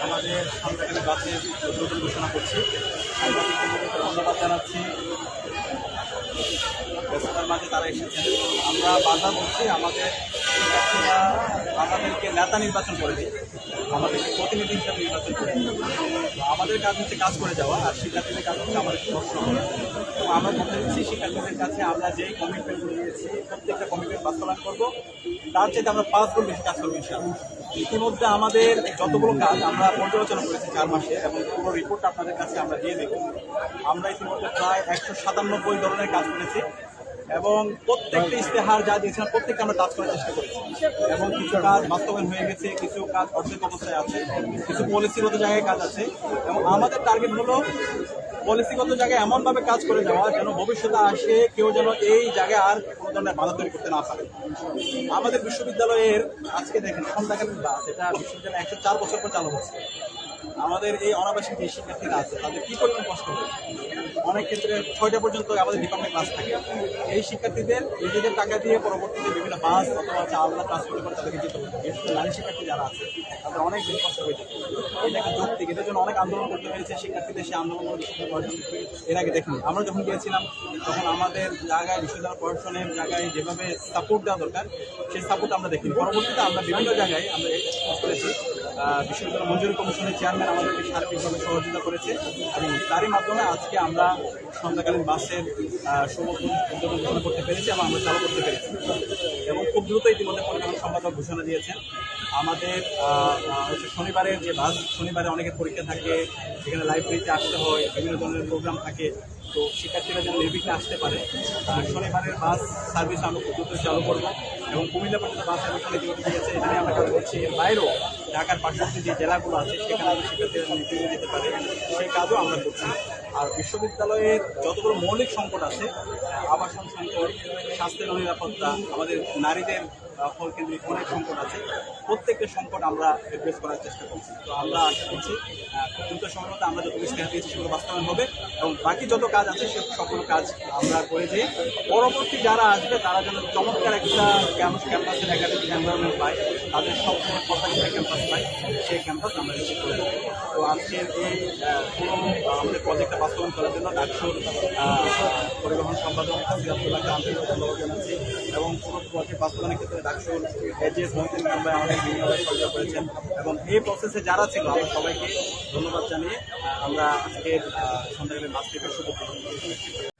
আমাদের সন্ধ্যাকালীন বাসের উদ্বোধন ঘোষণা করছি। ধন্যবাদ জানাচ্ছি ব্যস্ততার মাঝে তারা এসেছেন। আমরা বাধা বলছি আমাদের শিক্ষার্থীরা আমাদেরকে নেতা নির্বাচন করেছে, আমাদেরকে প্রতিনিধি হিসাবে নির্বাচন করেছে। আমাদের কাজ হচ্ছে কাজ করে যাওয়া, আর শিক্ষার্থীদের কাজ হচ্ছে আমাদের প্রশ্ন করা। এবং আমরা কথা দিচ্ছি শিক্ষার্থীদের কাছে আমরা যেই কমিটমেন্টগুলো দিয়েছি প্রত্যেকটা কমিটমেন্ট বাস্তবায়ন করবো, তার চাইতে আমরা 5 গুণ বেশি কাজ করবো ইনশাআল্লাহ। ইতিমধ্যে আমাদের যতগুলো কাজ আমরা পর্যালোচনা করেছি 4 মাসে, এবং পুরো রিপোর্ট আপনাদের কাছে আমরা দিয়ে দেব। আমরা ইতিমধ্যে প্রায় 197 ধরনের কাজ করেছি, এবং প্রত্যেকটা ইশতেহার যা দিয়েছিলাম প্রত্যেকটা আমরা কাজ করার চেষ্টা করেছি, এবং কিছু কাজ বাস্তবায়ন হয়ে গেছে, কিছু কাজ অর্ধেক অবস্থায় আছে, কিছু পলিসিগত জায়গায় কাজ আছে। এবং আমাদের টার্গেট হলো পলিসিগত জায়গায় এমনভাবে কাজ করে যাওয়া যেন ভবিষ্যতে আসে কেউ যেন এই জায়গায় আর কোনো ধরনের বাধা তৈরি করতে না পারে। আমাদের বিশ্ববিদ্যালয়ের আজকে দেখেন সন্ধ্যাকালীন ক্লাস, এটা বিশ্ববিদ্যালয় 104 বছর পর চালু হচ্ছে। আমাদের এই অনাবাসিক যে শিক্ষার্থীরা আছে তাদের কী পরিমাণ কষ্ট হচ্ছে। অনেক ক্ষেত্রে 6টা পর্যন্ত আমাদের ডিপার্টমেন্ট ক্লাস থাকে। এই শিক্ষার্থীদের নিজেদের টাকা দিয়ে পরবর্তীতে বিভিন্ন বাস অথবা আলাদা ট্রান্সপোর্ট করে তাদেরকে যেতে হবে। বিশেষ করে নারী শিক্ষার্থী যারা আছে তাদের অনেক বেশি কষ্ট হয়ে যায়। এটা একটা যৌক্তিক, এটার জন্য অনেক আন্দোলন করতে হয়েছে শিক্ষার্থীদের। সেই আন্দোলন এর আগে দেখিনি। আমরা যখন গিয়েছিলাম তখন আমাদের জায়গায় বিশ্ববিদ্যালয় প্রশাসনের জায়গায় যেভাবে সাপোর্ট দেওয়া দরকার সেই সাপোর্ট আমরা দেখিনি। পরবর্তীতে আমরা বিভিন্ন জায়গায় আমরা করেছি। বিশ্ববিদ্যালয় মঞ্জুরি কমিশনের চেয়ারম্যান আমাদেরকে সার্বিকভাবে সহযোগিতা করেছে, এবং তারই মাধ্যমে আজকে আমরা সন্ধ্যাকালীন বাসের শুভ উদ্বোধন ঘোষণা করতে পেরেছি এবং আমরা চালু করতে পেরেছি। এবং খুব দ্রুত ইতিমধ্যে পরিবহন সম্পাদক ঘোষণা দিয়েছেন। আমাদের হচ্ছে শনিবারের যে বাস, শনিবারে অনেকের পরীক্ষা থাকে, সেখানে লাইব্রেরিতে আসতে হয়, বিভিন্ন ধরনের প্রোগ্রাম থাকে, তো শিক্ষার্থীরা যেন নির্বিঘ্নে আসতে পারে। শনিবারের বাস সার্ভিস আমরা খুব দ্রুত চালু করবো, এবং কুমিল্লা পর্যন্ত বাস সার্ভিস ইতিমধ্যে দিয়েছে। এটা নিয়ে আমরা কাজ করছি। এর বাইরেও ঢাকার পার্শ্ববর্তী যে জেলাগুলো আছে সেখানে আমরা শিক্ষার্থীরা নির্বিঘ্নে যেতে পারে সেই কাজও আমরা করছি। আর বিশ্ববিদ্যালয়ের যতগুলো মৌলিক সংকট আছে, আবাসন সংকট, স্বাস্থ্যের নিরাপত্তা, আমাদের নারীদের ফল কেন্দ্রিক অনেক সংকট আছে, প্রত্যেকটা সংকট আমরা অ্যাড্রেস করার চেষ্টা করছি। তো আমরা আশা করছি খুব দ্রুত সময়ের মধ্যে আমরা যত ইশতেহার দিয়েছি সেগুলো বাস্তবায়ন হবে, এবং বাকি যত কাজ আছে সে সকল কাজ আমরা করে যে পরবর্তী যারা আসবে তারা যেন চমৎকার একটা ক্যাম্পাসের একাডেমিক এনভায়রনমেন্ট পায়, তাদের সবসময় কথা ক্যাম্পাস পায়, সেই ক্যাম্পাস আমরা নিশ্চিত করে দেবো। তো আজকের এই পুরো আমাদের প্রজেক্টটা বাস্তবায়ন করার জন্য ডাকসুর পরিবহন সম্পাদক আব্দুল্লাহকে আন্তরিক ধন্যবাদ জানাচ্ছি, এবং পুরো প্রজেক্ট বাস্তবায়নের ক্ষেত্রে ডাকসুর এজিএস মন্ত্রী ভাই আমাদের বিভিন্নভাবে সহযোগিতা করেছেন, এবং এই প্রসেসে যারা ছিল আমরা সবাইকে ধন্যবাদ জানিয়ে আমরা আজকের সন্ধ্যাকালীন বাস থেকে শুরু করছি।